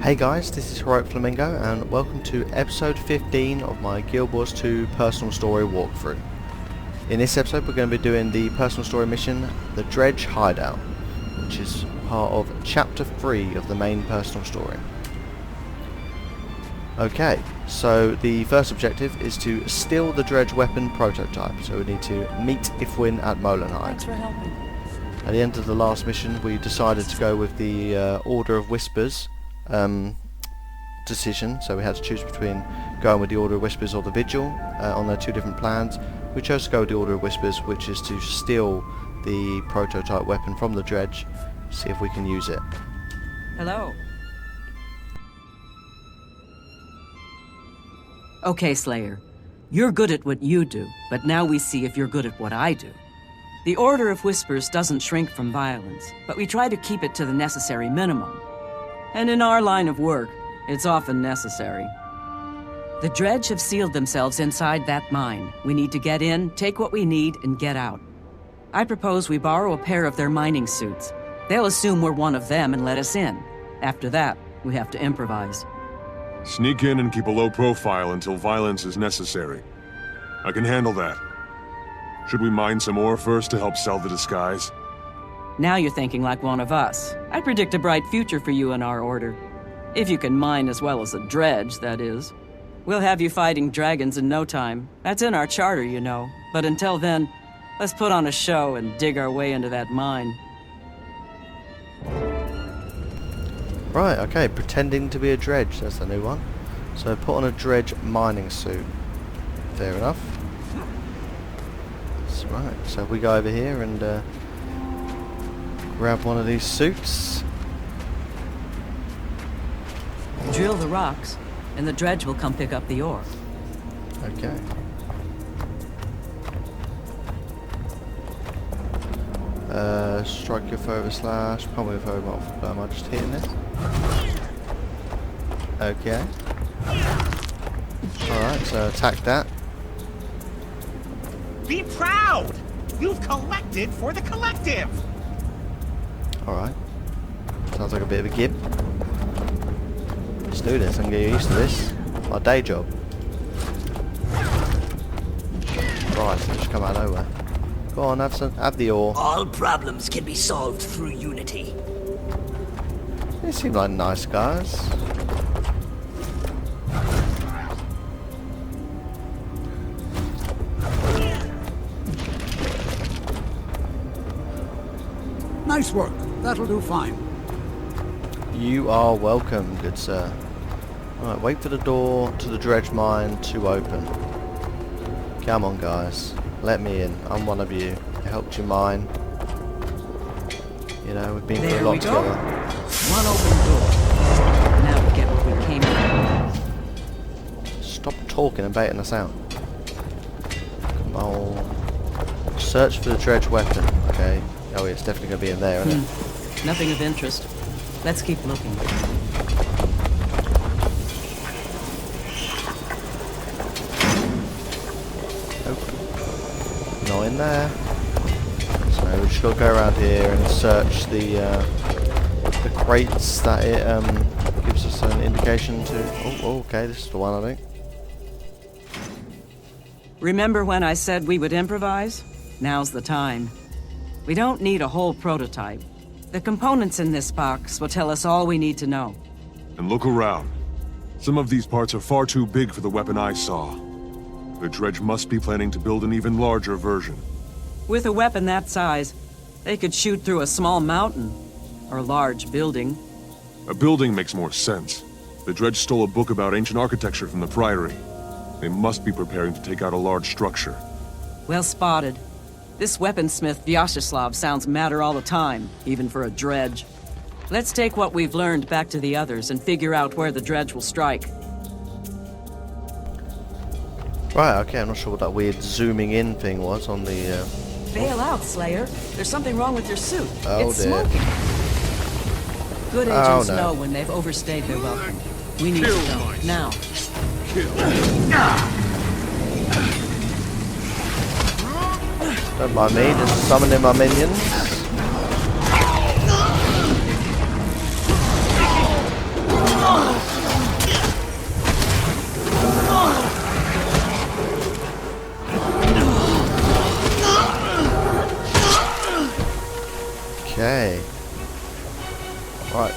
Hey guys, this is Heroic Flamingo and welcome to episode 15 of my Guild Wars 2 personal story walkthrough. In this episode we're going to be doing the personal story mission, the Dredge Hideout, which is part of chapter 3 of the main personal story. Okay, so the first objective is to steal the Dredge weapon prototype, so we need to meet Ifwin at Molenheim. Thanks for helping. At the end of the last mission we decided to go with the Order of Whispers decision, so we had to choose between going with the Order of Whispers or the Vigil on their two different plans. We chose to go with the Order of Whispers, which is to steal the prototype weapon from the Dredge, see if we can use it. Hello. Okay, Slayer. You're good at what you do, but now we see if you're good at what I do. The Order of Whispers doesn't shrink from violence, but we try to keep it to the necessary minimum. And in our line of work, it's often necessary. The Dredge have sealed themselves inside that mine. We need to get in, take what we need, and get out. I propose we borrow a pair of their mining suits. They'll assume we're one of them and let us in. After that, we have to improvise. Sneak in and keep a low profile until violence is necessary. I can handle that. Should we mine some ore first to help sell the disguise? Now you're thinking like one of us. I predict a bright future for you in our order. If you can mine as well as a Dredge, that is. We'll have you fighting dragons in no time. That's in our charter, you know. But until then, let's put on a show and dig our way into that mine. Right, okay, pretending to be a Dredge, that's the new one. So put on a Dredge mining suit. Fair enough. That's right, so if we go over here and grab one of these suits. Drill the rocks, and the Dredge will come pick up the ore. Okay. Strike your foe with a slash, pummel your foe with multiple blow. Am I just hitting this? Okay. Alright, so attack that. Be proud! You've collected for the collective! Alright. Sounds like a bit of a gib. Let's do this and get used to this. My day job. Christ, it just come out of nowhere. Go on, have the ore. All problems can be solved through unity. They seem like nice guys. Nice work. That'll do fine. You are welcome, good sir. Alright, wait for the door to the Dredge mine to open. Come on, guys. Let me in. I'm one of you. I helped you mine. You know, we've been through a lot together. One open door. Now we get what we came for. Stop talking and baiting us out. Come on. Search for the Dredge weapon. Okay. Oh, it's definitely going to be in there, isn't it? Nothing of interest. Let's keep looking. Not in there. So we just got to go around here and search the crates that it gives us an indication to. Oh, okay, this is the one, I think. Remember when I said we would improvise? Now's the time. We don't need a whole prototype. The components in this box will tell us all we need to know. And look around. Some of these parts are far too big for the weapon I saw. The Dredge must be planning to build an even larger version. With a weapon that size, they could shoot through a small mountain or a large building. A building makes more sense. The Dredge stole a book about ancient architecture from the Priory. They must be preparing to take out a large structure. Well spotted. This weaponsmith Vyacheslav sounds madder all the time, even for a Dredge. Let's take what we've learned back to the others and figure out where the Dredge will strike. Right, okay, I'm not sure what that weird zooming in thing was on the... Bail out, Slayer. There's something wrong with your suit. Oh, it's dear. smoking. Good agents no. know when they've overstayed their welcome. We need to go, now. Don't mind me, just summoning my minions.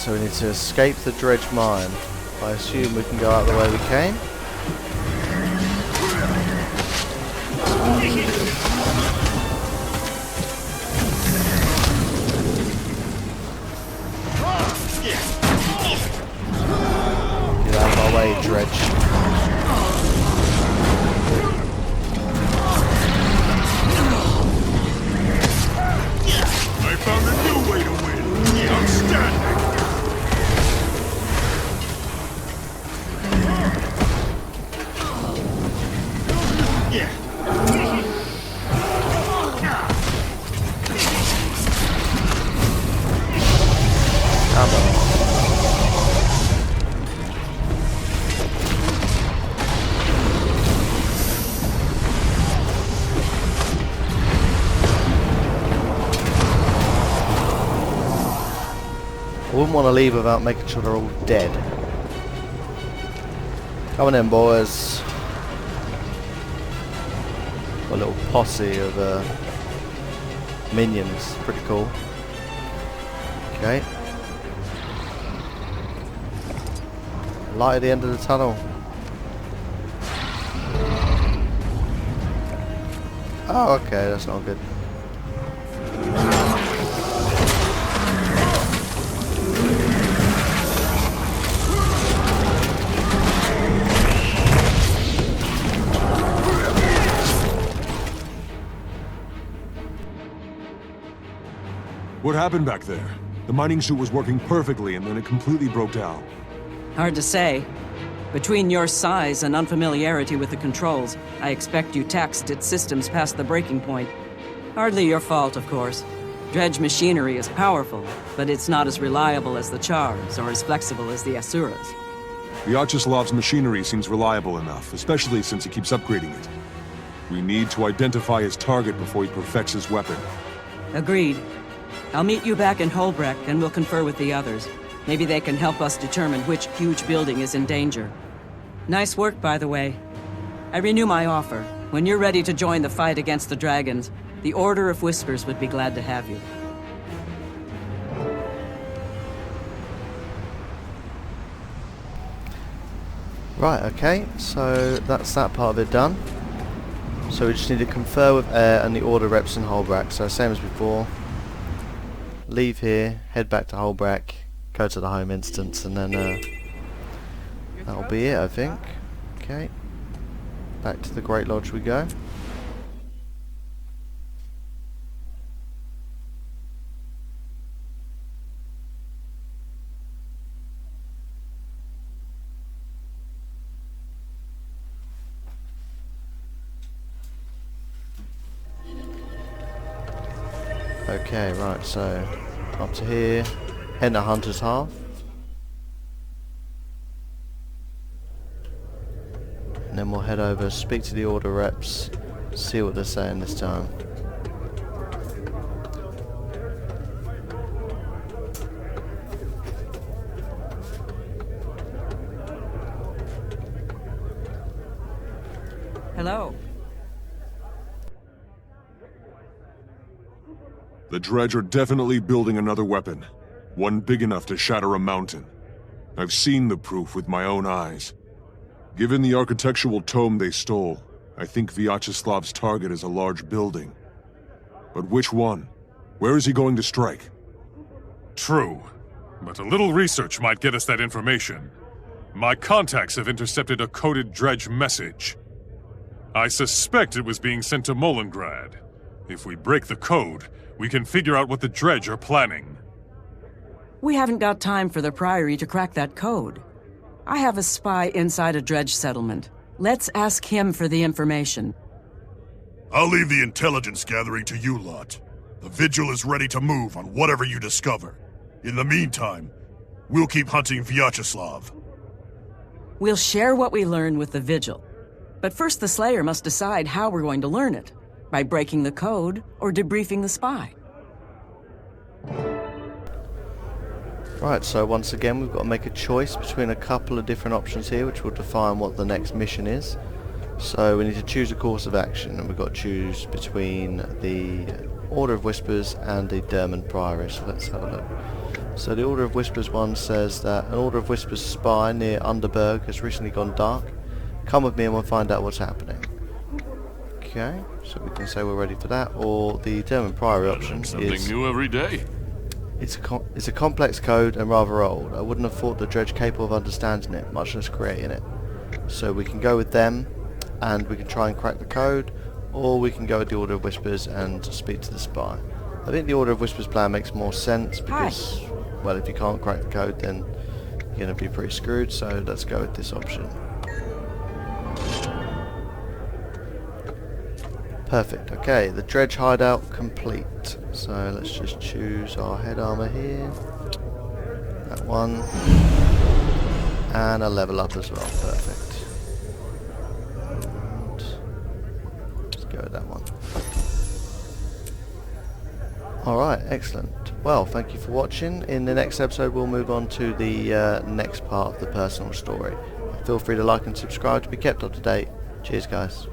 so we need to escape the Dredge mine. I assume we can go out the way we came. Get out of my way, Dredge. I found a new way to win. Outstanding. Come on. I wouldn't want to leave without making sure they're all dead. Come on in, boys. Got a little posse of minions. Pretty cool. Okay. Light at the end of the tunnel. Oh, okay, that's not good. What happened back there? The mining suit was working perfectly and then it completely broke down. Hard to say. Between your size and unfamiliarity with the controls, I expect you taxed its systems past the breaking point. Hardly your fault, of course. Dredge machinery is powerful, but it's not as reliable as the Chars or as flexible as the Asuras. Vyacheslav's machinery seems reliable enough, especially since he keeps upgrading it. We need to identify his target before he perfects his weapon. Agreed. I'll meet you back in Holbrecht and we'll confer with the others. Maybe they can help us determine which huge building is in danger. Nice work, by the way. I renew my offer. When you're ready to join the fight against the dragons, the Order of Whispers would be glad to have you. Right, okay, so that's that part of it done. So we just need to confer with Air and the Order reps in Holbrecht. So same as before. Leave here, head back to Holbrecht, go to the home instance, and then that'll be it, I think. Okay, back to the Great Lodge we go. Okay, right, so up to here, heading to Hunter's Half. And then we'll head over, speak to the Order reps, see what they're saying this time. Hello. The Dredge are definitely building another weapon. One big enough to shatter a mountain. I've seen the proof with my own eyes. Given the architectural tome they stole, I think Vyacheslav's target is a large building. But which one? Where is he going to strike? True, but a little research might get us that information. My contacts have intercepted a coded Dredge message. I suspect it was being sent to Molengrad. If we break the code, we can figure out what the Dredge are planning. We haven't got time for the Priory to crack that code. I have a spy inside a Dredge settlement. Let's ask him for the information. I'll leave the intelligence gathering to you lot. The Vigil is ready to move on whatever you discover. In the meantime, we'll keep hunting Vyacheslav. We'll share what we learn with the Vigil. But first the Slayer must decide how we're going to learn it. By breaking the code or debriefing the spy. Right, so once again we've got to make a choice between a couple of different options here which will define what the next mission is. So we need to choose a course of action, and we've got to choose between the Order of Whispers and the Derman Priory. So let's have a look. So the Order of Whispers one says that an Order of Whispers spy near Underberg has recently gone dark. Come with me and we'll find out what's happening. Okay, so we can say we're ready for that, or the German Priory option Something is... new every day. It's a complex code and rather old. I wouldn't have thought the Dredge capable of understanding it, much less creating it. So we can go with them, and we can try and crack the code, or we can go with the Order of Whispers and speak to the spy. I think the Order of Whispers plan makes more sense because, well, if you can't crack the code, then you're going to be pretty screwed. So let's go with this option. Perfect. Okay, the Dredge hideout complete. So let's just choose our head armor here. That one. And a level up as well. Perfect. And let's go with that one. Alright, excellent. Well, thank you for watching. In the next episode we'll move on to the next part of the personal story. Feel free to like and subscribe to be kept up to date. Cheers guys.